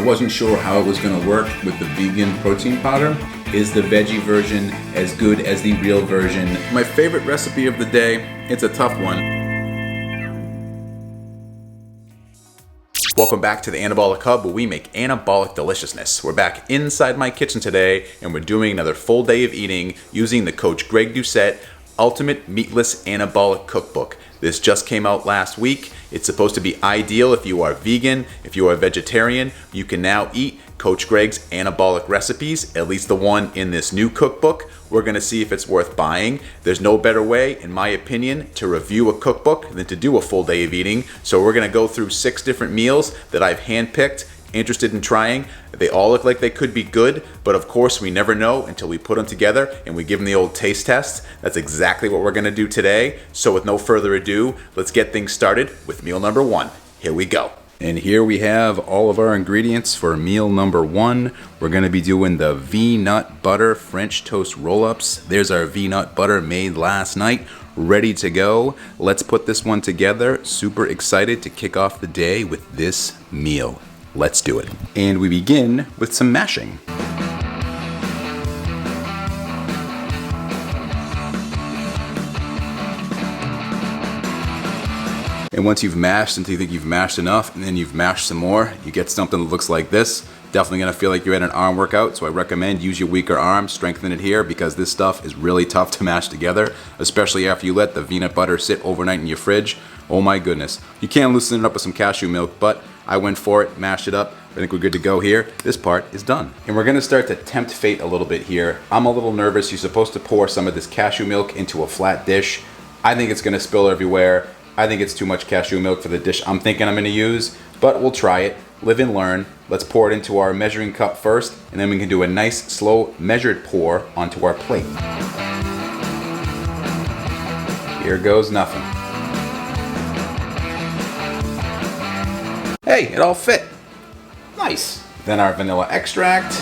wasn't sure how it was going to work with the vegan protein powder. Is the veggie version as good as the real version? My favorite recipe of the day, it's a tough one. Welcome back to the Anabolic Hub, where we make anabolic deliciousness. We're back inside my kitchen today, and we're doing another full day of eating using the Coach Greg Doucette Ultimate Meatless Anabolic Cookbook. This just came out last week. It's supposed to be ideal if you are vegan, if you are vegetarian. You can now eat Coach Greg's anabolic recipes, at least the one in this new cookbook. We're gonna see if it's worth buying. There's no better way, in my opinion, to review a cookbook than to do a full day of eating. So we're gonna go through 6 different meals that I've handpicked, interested in trying. They all look like they could be good, but of course we never know until we put them together and we give them the old taste test. That's exactly what we're gonna do today. So with no further ado, let's get things started with meal number 1. Here we go. And here we have all of our ingredients for meal number 1. We're gonna be doing the V-Nut Butter French Toast Roll-Ups. There's our V-Nut Butter made last night, ready to go. Let's put this one together. Super excited to kick off the day with this meal. Let's do it. And we begin with some mashing. And once you've mashed until you think you've mashed enough, and then you've mashed some more, you get something that looks like this. Definitely gonna feel like you're at an arm workout, so I recommend use your weaker arm, strengthen it here, because this stuff is really tough to mash together, especially after you let the V-Nut butter sit overnight in your fridge. Oh my goodness. You can loosen it up with some cashew milk, but I went for it, mashed it up. I think we're good to go here. This part is done. And we're gonna start to tempt fate a little bit here. I'm a little nervous. You're supposed to pour some of this cashew milk into a flat dish. I think it's gonna spill everywhere. I think it's too much cashew milk for the dish I'm thinking I'm gonna use, but we'll try it. Live and learn. Let's pour it into our measuring cup first, and then we can do a nice, slow, measured pour onto our plate. Here goes nothing. Hey, it all fit. Nice. Then our vanilla extract.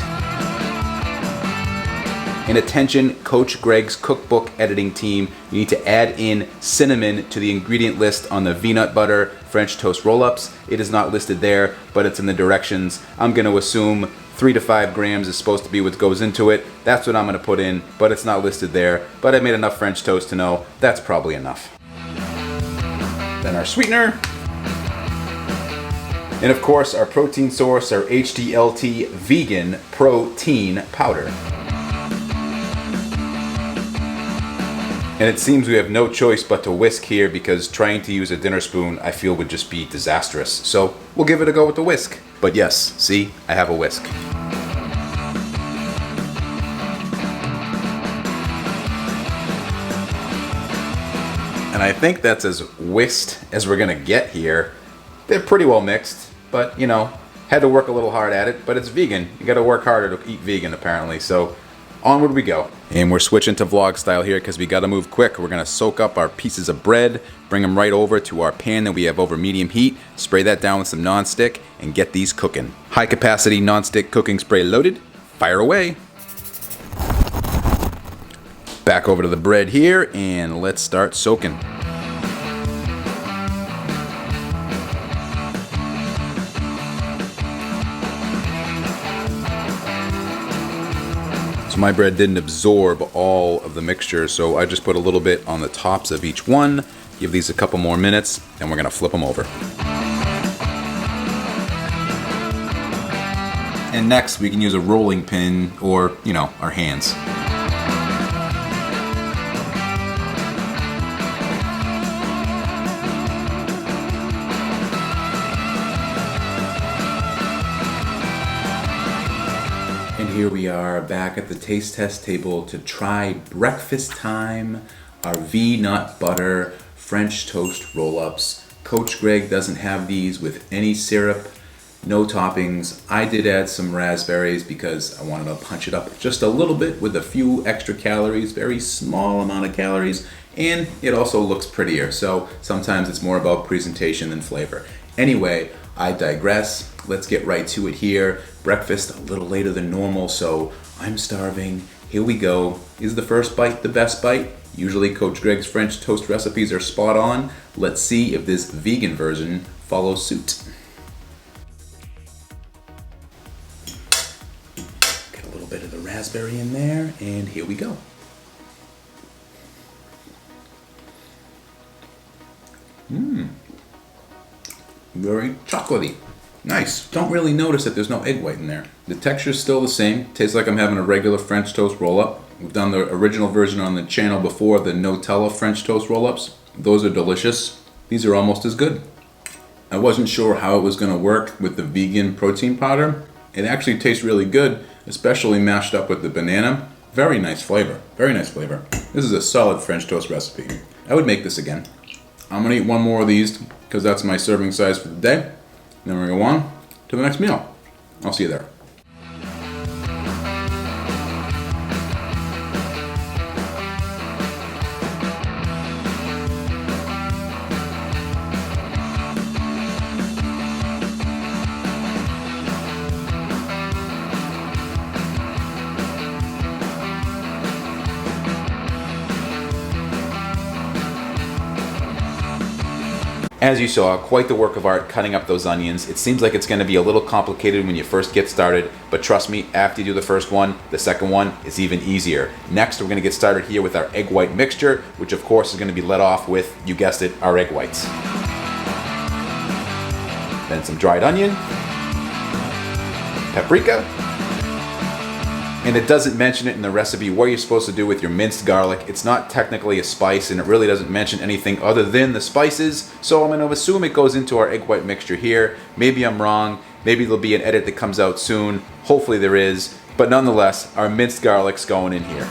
And attention, Coach Greg's cookbook editing team, you need to add in cinnamon to the ingredient list on the V-Nut Butter French Toast Roll-Ups. It is not listed there, but it's in the directions. I'm gonna assume 3 to 5 grams is supposed to be what goes into it. That's what I'm gonna put in, but it's not listed there. But I made enough French toast to know that's probably enough. Then our sweetener. And of course, our protein source, our HDLT vegan protein powder. And it seems we have no choice but to whisk here, because trying to use a dinner spoon I feel would just be disastrous. So we'll give it a go with the whisk. But yes, see, I have a whisk. And I think that's as whisked as we're gonna get here. They're pretty well mixed, but you know, had to work a little hard at it, but it's vegan. You gotta work harder to eat vegan apparently, so onward we go. And we're switching to vlog style here because we gotta move quick. We're gonna soak up our pieces of bread, bring them right over to our pan that we have over medium heat, spray that down with some nonstick, and get these cooking. High capacity nonstick cooking spray loaded, fire away. Back over to the bread here, and let's start soaking. So my bread didn't absorb all of the mixture, so I just put a little bit on the tops of each one. Give these a couple more minutes, and we're gonna flip them over. And next, we can use a rolling pin or, you know, our hands. Here we are back at the taste test table to try breakfast time, our V-Nut Butter French Toast Roll-Ups. Coach Greg doesn't have these with any syrup, no toppings. I did add some raspberries because I wanted to punch it up just a little bit with a few extra calories, very small amount of calories, and it also looks prettier. So sometimes it's more about presentation than flavor. Anyway, I digress. Let's get right to it here. Breakfast a little later than normal, so I'm starving. Here we go. Is the first bite the best bite? Usually Coach Greg's French toast recipes are spot on. Let's see if this vegan version follows suit. bit of the raspberry in there, and here we go. Very chocolatey. Nice. Don't really notice that there's no egg white in there. The texture's still the same. Tastes like I'm having a regular French toast roll-up. We've done the original version on the channel before, the Nutella French toast roll-ups. Those are delicious. These are almost as good. I wasn't sure how it was going to work with the vegan protein powder. It actually tastes really good, especially mashed up with the banana. Very nice flavor. Very nice flavor. This is a solid French toast recipe. I would make this again. I'm going to eat one more of these because that's my serving size for the day. Then we're going to go on to the next meal. I'll see you there. As you saw, quite the work of art cutting up those onions. It seems like it's going to be a little complicated when you first get started, but trust me, after you do the first one, the second one is even easier. Next, we're going to get started here with our egg white mixture, which of course is going to be led off with, you guessed it, our egg whites. Then some dried onion, paprika, and it doesn't mention it in the recipe what you're supposed to do with your minced garlic. It's not technically a spice, and it really doesn't mention anything other than the spices, so I'm going to assume it goes into our egg white mixture here. Maybe I'm wrong. Maybe there'll be an edit that comes out soon. Hopefully there is. But nonetheless, our minced garlic's going in here.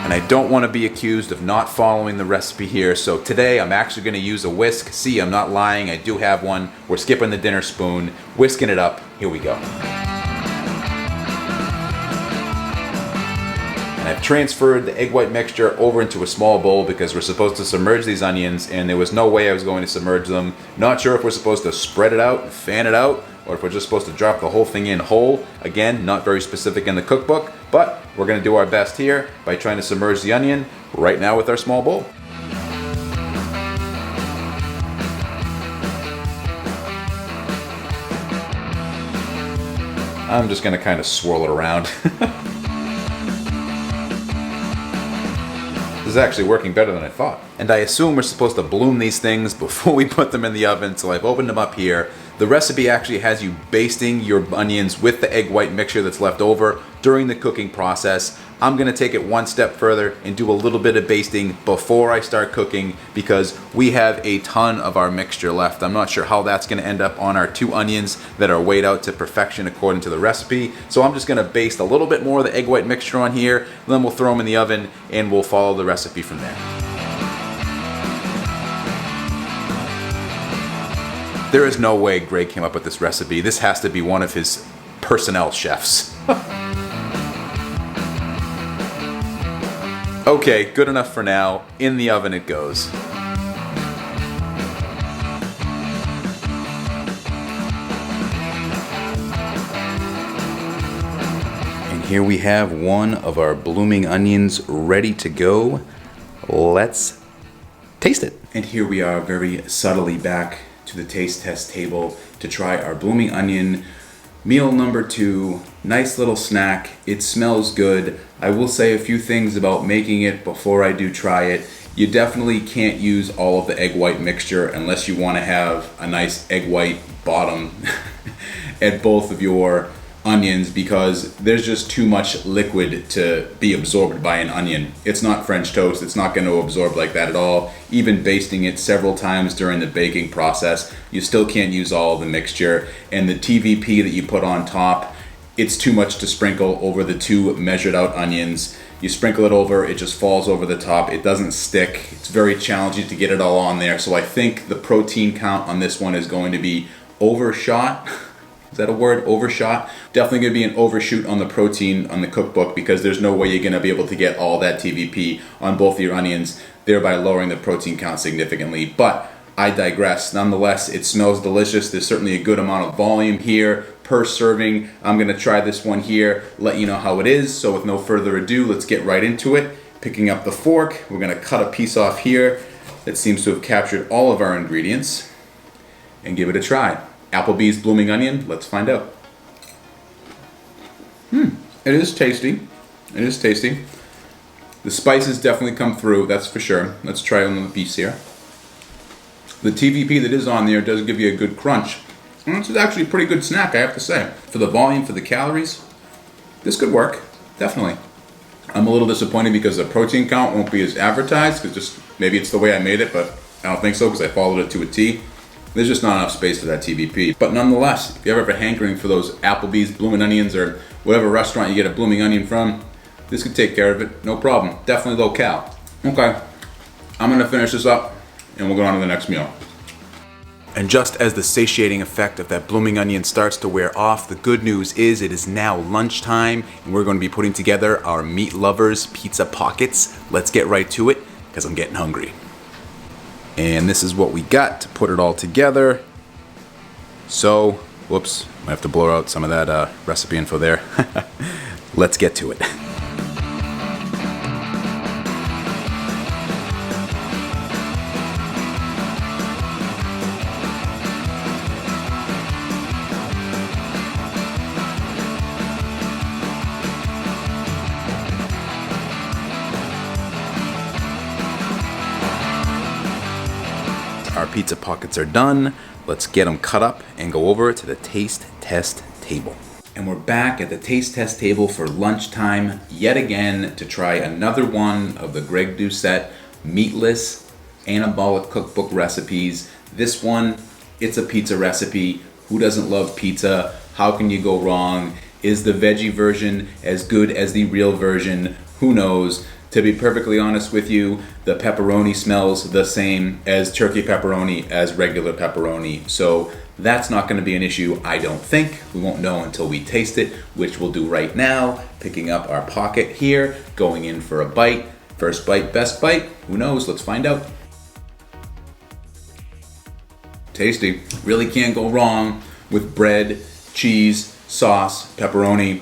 And I don't want to be accused of not following the recipe here, so today I'm actually going to use a whisk. See, I'm not lying, I do have one. We're skipping the dinner spoon, whisking it up. Here we go. And I've transferred the egg white mixture over into a small bowl because we're supposed to submerge these onions, and there was no way I was going to submerge them. Not sure if we're supposed to spread it out and fan it out, or if we're just supposed to drop the whole thing in whole. Again, not very specific in the cookbook, but we're going to do our best here by trying to submerge the onion right now with our small bowl. I'm just going to kind of swirl it around. This is actually working better than I thought. And I assume we're supposed to bloom these things before we put them in the oven, so I've opened them up here. The recipe actually has you basting your onions with the egg white mixture that's left over during the cooking process. I'm going to take it one step further and do a little bit of basting before I start cooking because we have a ton of our mixture left. I'm not sure how that's going to end up on our 2 onions that are weighed out to perfection according to the recipe. So I'm just going to baste a little bit more of the egg white mixture on here, then we'll throw them in the oven and we'll follow the recipe from there. There is no way Greg came up with this recipe. This has to be one of his personnel chefs. Okay, good enough for now. In the oven it goes. And here we have one of our blooming onions ready to go. Let's taste it. And here we are very subtly back to the taste test table to try our blooming onion meal number 2. Nice little snack. It smells good. I will say a few things about making it before I do try it. You definitely can't use all of the egg white mixture unless you want to have a nice egg white bottom at both of your onions because there's just too much liquid to be absorbed by an onion. It's not French toast. It's not going to absorb like that at all. Even basting it several times during the baking process, you still can't use all of the mixture. And the TVP that you put on top, it's too much to sprinkle over the 2 measured out onions. You sprinkle it over, it just falls over the top. It doesn't stick. It's very challenging to get it all on there. So I think the protein count on this one is going to be overshot. Is that a word? Overshot? Definitely going to be an overshoot on the protein on the cookbook because there's no way you're going to be able to get all that TVP on both your onions, thereby lowering the protein count significantly. But I digress. Nonetheless, it smells delicious. There's certainly a good amount of volume here per serving. I'm going to try this one here, let you know how it is. So with no further ado, let's get right into it. Picking up the fork, we're going to cut a piece off here that seems to have captured all of our ingredients and give it a try. Applebee's blooming onion, let's find out. It is tasty. It is tasty. The spices definitely come through, that's for sure. Let's try another piece here. The TVP that is on there does give you a good crunch. And this is actually a pretty good snack, I have to say. For the volume, for the calories, this could work, definitely. I'm a little disappointed because the protein count won't be as advertised, because just maybe it's the way I made it, but I don't think so because I followed it to a T. There's just not enough space for that TVP. But nonetheless, if you ever have a hankering for those Applebee's Bloomin' Onions or whatever restaurant you get a Blooming Onion from, this could take care of it, no problem. Definitely low cal. Okay, I'm gonna finish this up and we'll go on to the next meal. And just as the satiating effect of that blooming onion starts to wear off, the good news is it is now lunchtime and we're going to be putting together our Meat Lovers Pizza Pockets. Let's get right to it because I'm getting hungry. And this is what we got to put it all together. So, whoops, I have to blur out some of that recipe info there. Let's get to it. Our pizza pockets are done. Let's get them cut up and go over to the taste test table. And we're back at the taste test table for lunchtime yet again to try another one of the Greg Doucette Meatless Anabolic Cookbook recipes. This one, it's a pizza recipe. Who doesn't love pizza? How can you go wrong? Is the veggie version as good as the real version? Who knows? To be perfectly honest with you, the pepperoni smells the same as turkey pepperoni as regular pepperoni. So that's not going to be an issue, I don't think. We won't know until we taste it, which we'll do right now. Picking up our pocket here, going in for a bite. First bite, best bite. Who knows? Let's find out. Tasty. Really can't go wrong with bread, cheese, sauce, pepperoni.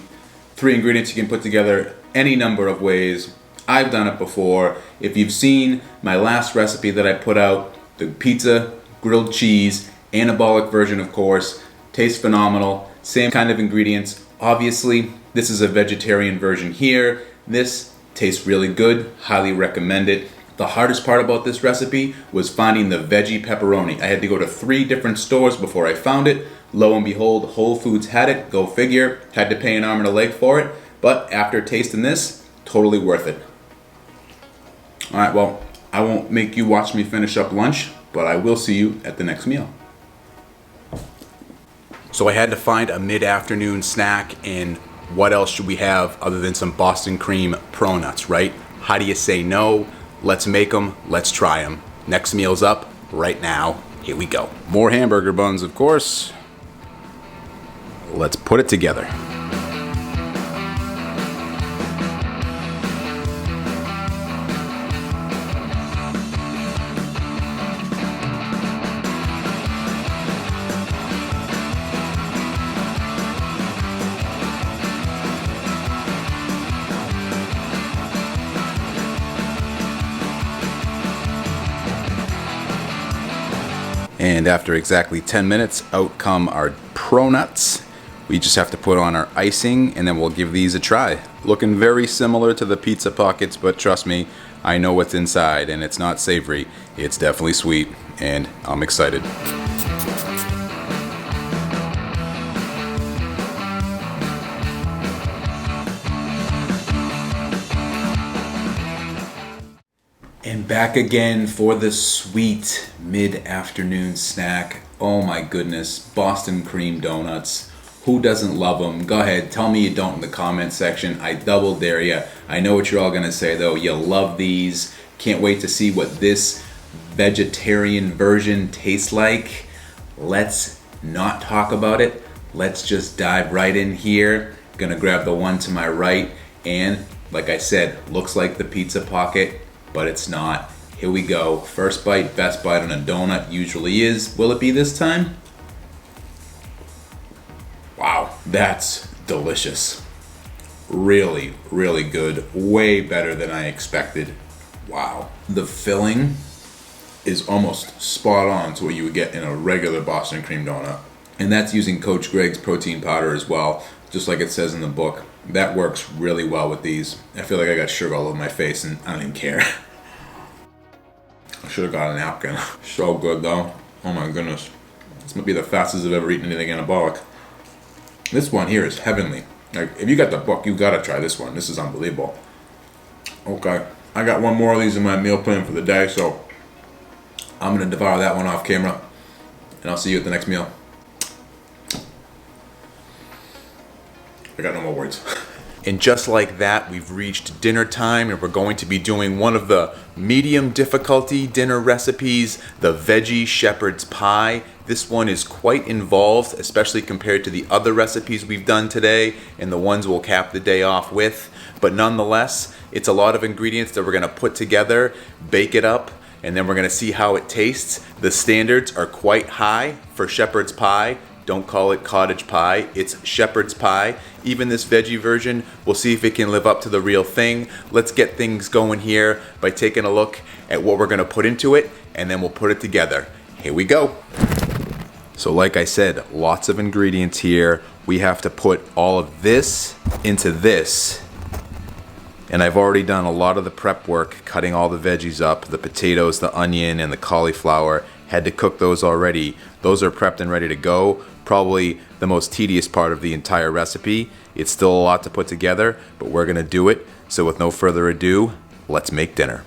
3 ingredients you can put together any number of ways. I've done it before. If you've seen my last recipe that I put out, the pizza, grilled cheese, anabolic version of course, tastes phenomenal. Same kind of ingredients. Obviously, this is a vegetarian version here. This tastes really good, highly recommend it. The hardest part about this recipe was finding the veggie pepperoni. I had to go to 3 different stores before I found it. Lo and behold, Whole Foods had it, go figure. Had to pay an arm and a leg for it, but after tasting this, totally worth it. All right, well, I won't make you watch me finish up lunch, but I will see you at the next meal. So I had to find a mid-afternoon snack, and what else should we have other than some Boston cream pro nuts, right? How do you say no? Let's make them, let's try them. Next meal's up right now. Here we go. More hamburger buns, of course. Let's put it together. And after exactly 10 minutes, out come our pro nuts. We just have to put on our icing and then we'll give these a try. Looking very similar to the pizza pockets, but trust me, I know what's inside and it's not savory. It's definitely sweet and I'm excited. And back again for the sweet mid-afternoon snack. Oh my goodness, Boston cream donuts. Who doesn't love them? Go ahead, tell me you don't in the comment section. I double dare you. I know what you're all gonna say though. You love these. Can't wait to see what this vegetarian version tastes like. Let's not talk about it. Let's just dive right in here. Gonna grab the one to my right and like I said, looks like the pizza pocket, but it's not. Here we go. First bite, best bite on a donut usually is. Will it be this time? Wow, that's delicious. Really, really good. Way better than I expected. Wow. The filling is almost spot on to what you would get in a regular Boston cream donut. And that's using Coach Greg's protein powder as well, just like it says in the book. That works really well with these. I feel like I got sugar all over my face and I don't even care. I should have got a napkin. So good though. Oh my goodness. This might be the fastest I've ever eaten anything anabolic. This one here is heavenly. Like, if you got the book, you gotta try this one. This is unbelievable. Okay, I got one more of these in my meal plan for the day, so I'm gonna devour that one off camera, and I'll see you at the next meal. I got no more words. And just like that, we've reached dinner time, and we're going to be doing one of the medium difficulty dinner recipes, the veggie shepherd's pie. This one is quite involved, especially compared to the other recipes we've done today and the ones we'll cap the day off with. But nonetheless, it's a lot of ingredients that we're gonna put together, bake it up, and then we're gonna see how it tastes. The standards are quite high for shepherd's pie. Don't call it cottage pie, it's shepherd's pie. Even this veggie version, we'll see if it can live up to the real thing. Let's get things going here by taking a look at what we're gonna put into it, and then we'll put it together. Here we go. So like I said, lots of ingredients here. We have to put all of this into this. And I've already done a lot of the prep work, cutting all the veggies up, the potatoes, the onion, and the cauliflower. Had to cook those already. Those are prepped and ready to go. Probably the most tedious part of the entire recipe. It's still a lot to put together, but we're gonna do it. So with no further ado, let's make dinner.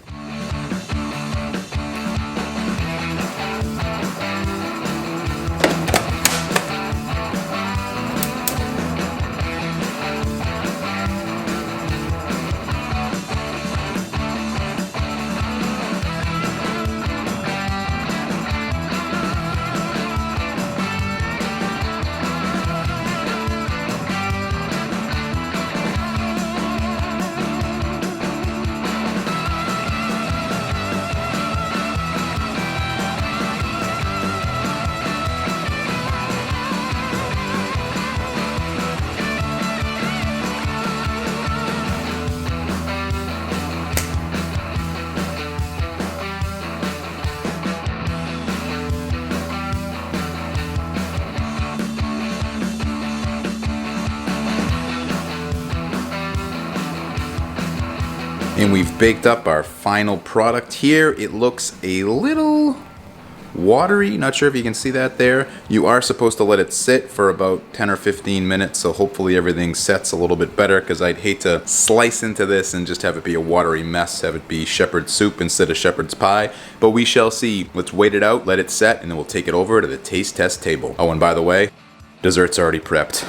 And we've baked up our final product here. It looks a little watery. Not sure if you can see that there. You are supposed to let it sit for about 10 or 15 minutes, so hopefully everything sets a little bit better, because I'd hate to slice into this and just have it be a watery mess, have it be shepherd's soup instead of shepherd's pie. But we shall see. Let's wait it out, let it set, and then we'll take it over to the taste test table. Oh, and by the way, dessert's already prepped.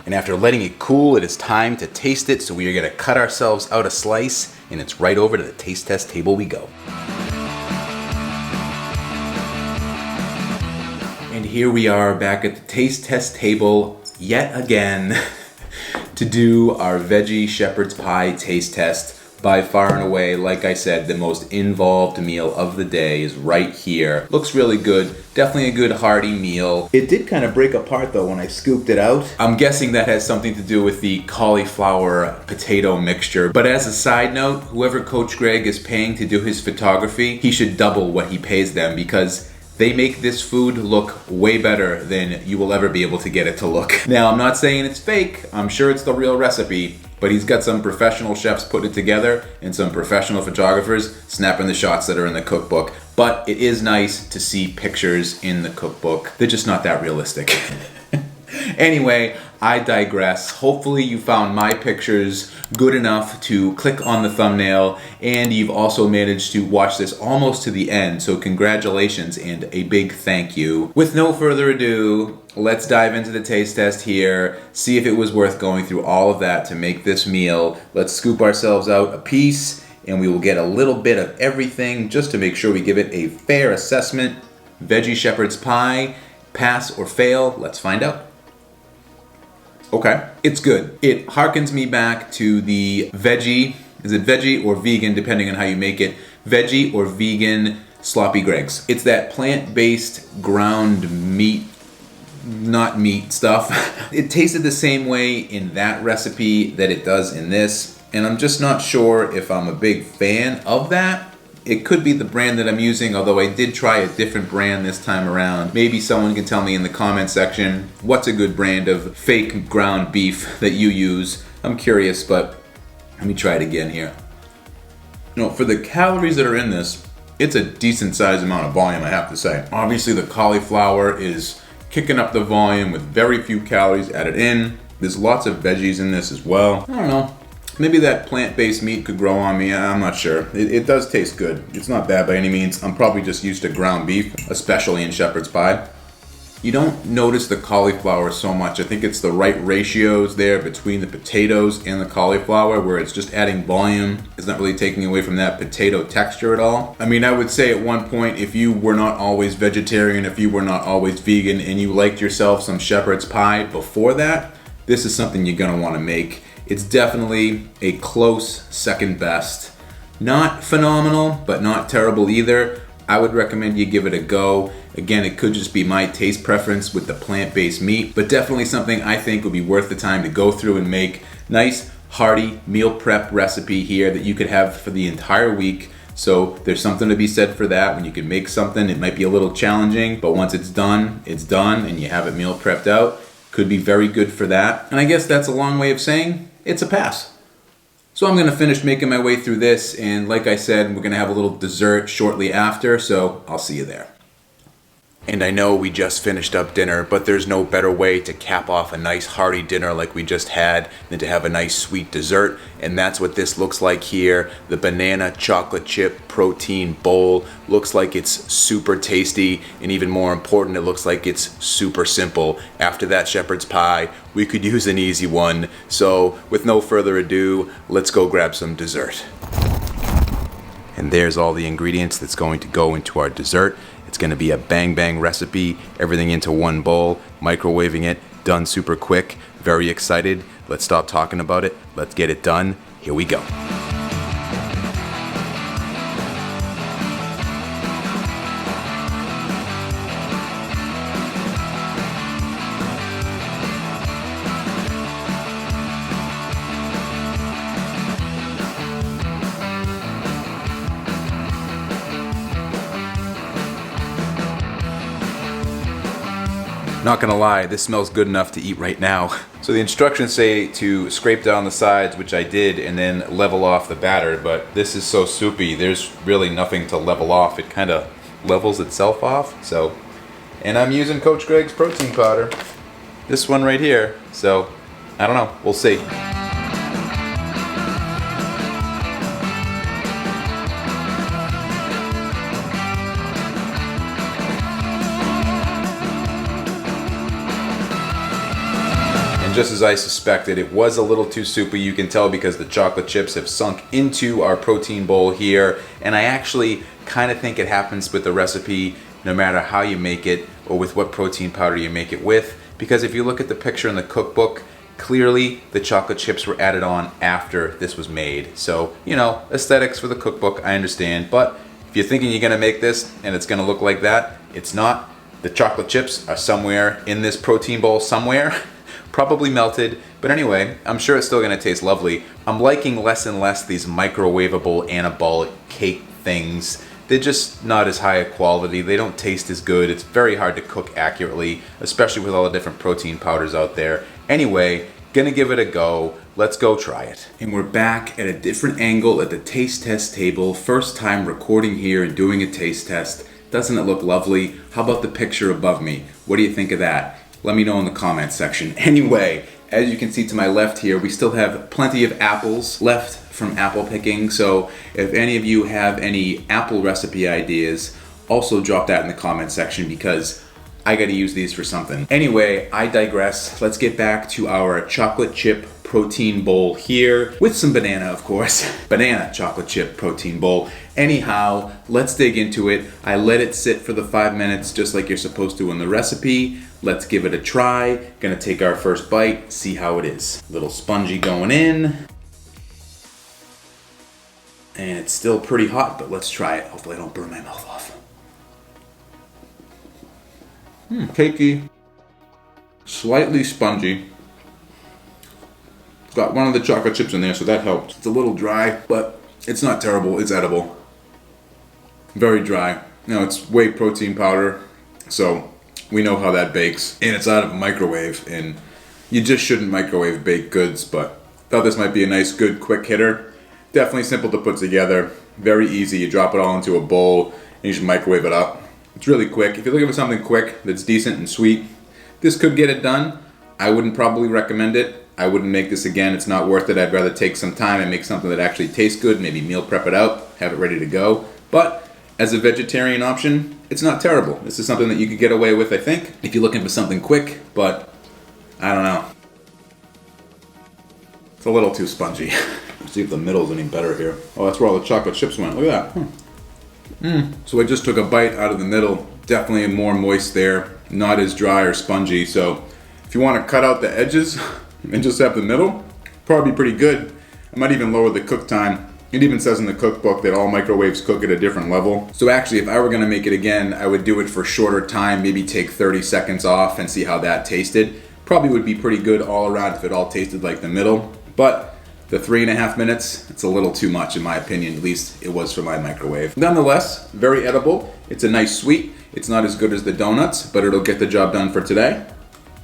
And after letting it cool, it is time to taste it. So we are gonna cut ourselves out a slice, and it's right over to the taste test table we go. And here we are back at the taste test table yet again to do our veggie shepherd's pie taste test. By far and away, like I said, the most involved meal of the day is right here. Looks really good. Definitely a good hearty meal. It did kind of break apart though when I scooped it out. I'm guessing that has something to do with the cauliflower potato mixture. But as a side note, whoever Coach Greg is paying to do his photography, he should double what he pays them, because they make this food look way better than you will ever be able to get it to look. Now, I'm not saying it's fake. I'm sure it's the real recipe. But he's got some professional chefs putting it together and some professional photographers snapping the shots that are in the cookbook. But it is nice to see pictures in the cookbook. They're just not that realistic. Anyway, I digress. Hopefully you found my pictures good enough to click on the thumbnail, and you've also managed to watch this almost to the end, so congratulations and a big thank you. With no further ado, let's dive into the taste test here, see if it was worth going through all of that to make this meal. Let's scoop ourselves out a piece, and we will get a little bit of everything just to make sure we give it a fair assessment. Veggie shepherd's pie, pass or fail? Let's find out. Okay, it's good. It harkens me back to the veggie, is it veggie or vegan, depending on how you make it, veggie or vegan sloppy Greggs. It's that plant-based ground meat, not meat stuff. It tasted the same way in that recipe that it does in this, and I'm just not sure if I'm a big fan of that. It could be the brand that I'm using, although I did try a different brand this time around. Maybe someone can tell me in the comment section what's a good brand of fake ground beef that you use I'm curious, but let me try it again here. You know, for the calories that are in this, it's a decent sized amount of volume, I have to say. Obviously the cauliflower is kicking up the volume with very few calories added in. There's lots of veggies in this as well. I don't know. Maybe that plant-based meat could grow on me. I'm not sure. It does taste good. It's not bad by any means. I'm probably just used to ground beef, especially in shepherd's pie. You don't notice the cauliflower so much. I think it's the right ratios there between the potatoes and the cauliflower, where it's just adding volume. It's not really taking away from that potato texture at all. I mean, I would say at one point, if you were not always vegetarian, if you were not always vegan, and you liked yourself some shepherd's pie before that, this is something you're gonna wanna make. It's definitely a close second best. Not phenomenal, but not terrible either. I would recommend you give it a go. Again, it could just be my taste preference with the plant-based meat, but definitely something I think would be worth the time to go through and make. Nice, hearty meal prep recipe here that you could have for the entire week. So there's something to be said for that. When you can make something, it might be a little challenging, but once it's done, and you have it meal prepped out. Could be very good for that. And I guess that's a long way of saying it's a pass. So I'm gonna finish making my way through this, and like I said, we're gonna have a little dessert shortly after, so I'll see you there. And I know we just finished up dinner, but there's no better way to cap off a nice hearty dinner like we just had than to have a nice sweet dessert. And that's what this looks like here. The banana chocolate chip protein bowl looks like it's super tasty, and even more important, it looks like it's super simple. After that shepherd's pie, we could use an easy one. So with no further ado, let's go grab some dessert. And there's all the ingredients that's going to go into our dessert. It's going to be a bang bang recipe, everything into one bowl, microwaving it, done super quick. Very excited. Let's stop talking about it. Let's get it done. Here we go. Not gonna lie, this smells good enough to eat right now. So the instructions say to scrape down the sides, which I did, and then level off the batter, but this is so soupy, there's really nothing to level off. It kind of levels itself off, so. And I'm using Coach Greg's protein powder. This one right here, so I don't know, we'll see. And just as I suspected, it was a little too soupy. You can tell because the chocolate chips have sunk into our protein bowl here. And I actually kind of think it happens with the recipe no matter how you make it or with what protein powder you make it with. Because if you look at the picture in the cookbook, clearly the chocolate chips were added on after this was made. So, you know, aesthetics for the cookbook, I understand. But if you're thinking you're gonna make this and it's gonna look like that, it's not. The chocolate chips are somewhere in this protein bowl somewhere. Probably melted, but anyway, I'm sure it's still gonna taste lovely. I'm liking less and less these microwavable anabolic cake things. They're just not as high a quality. They don't taste as good. It's very hard to cook accurately, especially with all the different protein powders out there. Anyway, gonna give it a go. Let's go try it. And we're back at a different angle at the taste test table. First time recording here and doing a taste test. Doesn't it look lovely? How about the picture above me? What do you think of that? Let me know in the comments section. Anyway, as you can see to my left here, we still have plenty of apples left from apple picking. So if any of you have any apple recipe ideas, also drop that in the comment section because I gotta use these for something. Anyway, I digress. Let's get back to our chocolate chip protein bowl here with some banana, of course. Banana chocolate chip protein bowl. Anyhow, let's dig into it. I let it sit for the 5 minutes just like you're supposed to in the recipe. Let's give it a try. Gonna take our first bite, see how it is. Little spongy going in. And it's still pretty hot, but let's try it. Hopefully I don't burn my mouth off. Cakey, slightly spongy. It's got one of the chocolate chips in there, so that helped. It's a little dry, but it's not terrible. It's edible. Very dry. Now it's whey protein powder, so we know how that bakes. And it's out of a microwave, and you just shouldn't microwave baked goods, but Thought this might be a nice, good, quick hitter. Definitely simple to put together. Very easy. You drop it all into a bowl and you just microwave it up. It's really quick. If you're looking for something quick that's decent and sweet, this could get it done. I wouldn't probably recommend it. I wouldn't make this again. It's not worth it. I'd rather take some time and make something that actually tastes good, maybe meal prep it out, have it ready to go. But as a vegetarian option, it's not terrible. This is something that you could get away with, I think, if you're looking for something quick, but I don't know. It's a little too spongy. Let's see if the middle's any better here. Oh, that's where all the chocolate chips went. Look at that. So I just took a bite out of the middle. Definitely more moist there. Not as dry or spongy. So if you want to cut out the edges and just have the middle, probably pretty good. I might even lower the cook time. It even says in the cookbook that all microwaves cook at a different level. So actually, if I were gonna make it again, I would do it for shorter time, maybe take 30 seconds off and see how that tasted. Probably would be pretty good all around if it all tasted like the middle. But the 3.5 minutes, it's a little too much in my opinion, at least it was for my microwave. Nonetheless, very edible. It's a nice sweet. It's not as good as the donuts, but it'll get the job done for today.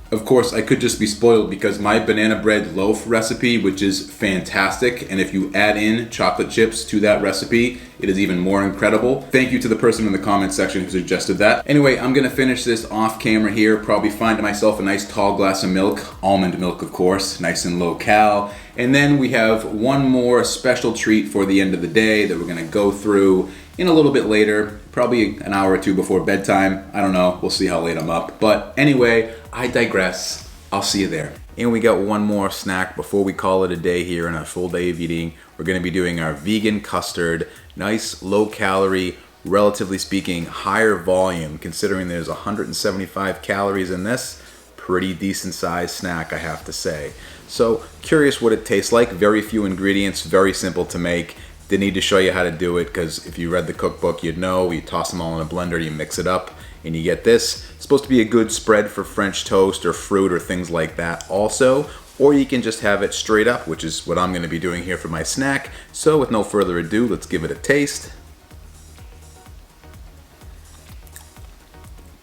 Of course, I could just be spoiled because my banana bread loaf recipe, which is fantastic, and if you add in chocolate chips to that recipe, it is even more incredible. Thank you to the person in the comment section who suggested that. Anyway, I'm gonna finish this off camera here, probably find myself a nice tall glass of milk, almond milk of course, nice and low cal. And then we have one more special treat for the end of the day that we're gonna go through in a little bit later, probably an hour or two before bedtime. I don't know, we'll see how late I'm up. But anyway, I digress. I'll see you there. And we got one more snack before we call it a day here in a full day of eating. We're gonna be doing our vegan custard. Nice, low calorie, relatively speaking, higher volume, considering there's 175 calories in this. Pretty decent sized snack, I have to say. So, curious what it tastes like. Very few ingredients, very simple to make. Didn't need to show you how to do it because if you read the cookbook, you'd know. You toss them all in a blender, you mix it up, and you get this. It's supposed to be a good spread for French toast or fruit or things like that also. Or you can just have it straight up, which is what I'm going to be doing here for my snack. So with no further ado, let's give it a taste.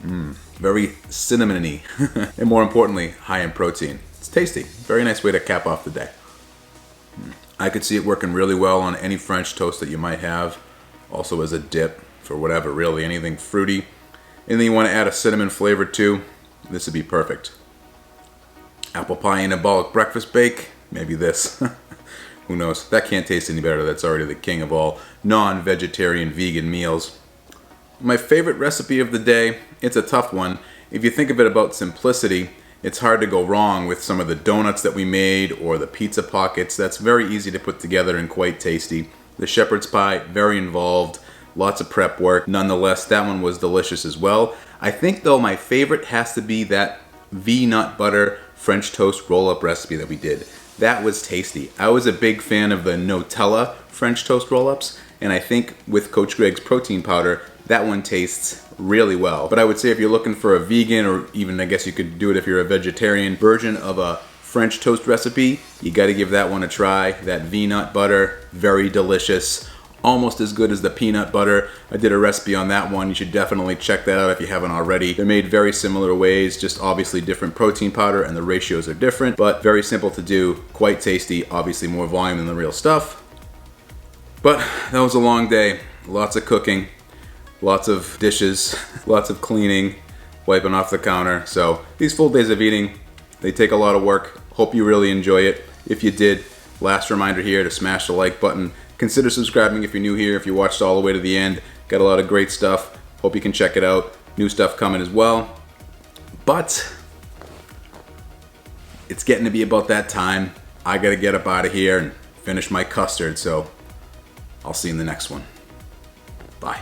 Very cinnamony, and more importantly, high in protein. It's tasty. Very nice way to cap off the day. I could see it working really well on any French toast that you might have. Also as a dip for whatever, really, anything fruity. Anything you want to add a cinnamon flavor to, this would be perfect. Apple pie anabolic breakfast bake, maybe this. Who knows? That can't taste any better. That's already the king of all non-vegetarian vegan meals. My favorite recipe of the day, it's a tough one. If you think of it about simplicity, it's hard to go wrong with some of the donuts that we made or the pizza pockets. That's very easy to put together and quite tasty. The shepherd's pie, very involved, lots of prep work. Nonetheless, that one was delicious as well. I think though my favorite has to be that V-nut butter French toast roll-up recipe that we did. That was tasty. I was a big fan of the Nutella French toast roll-ups, and I think with Coach Greg's protein powder, that one tastes really well. But I would say if you're looking for a vegan, or even I guess you could do it if you're a vegetarian version of a French toast recipe, you gotta give that one a try. That V-nut butter, very delicious. Almost as good as the peanut butter. I did a recipe on that one. You should definitely check that out if you haven't already. They're made very similar ways, just obviously different protein powder and the ratios are different, but very simple to do, quite tasty, obviously more volume than the real stuff. But that was a long day, lots of cooking. Lots of dishes, lots of cleaning, wiping off the counter. So these full days of eating, they take a lot of work. Hope you really enjoy it. If you did, last reminder here to smash the like button. Consider subscribing if you're new here, if you watched all the way to the end. Got a lot of great stuff. Hope you can check it out. New stuff coming as well. But it's getting to be about that time. I gotta get up out of here and finish my custard. So I'll see you in the next one. Bye.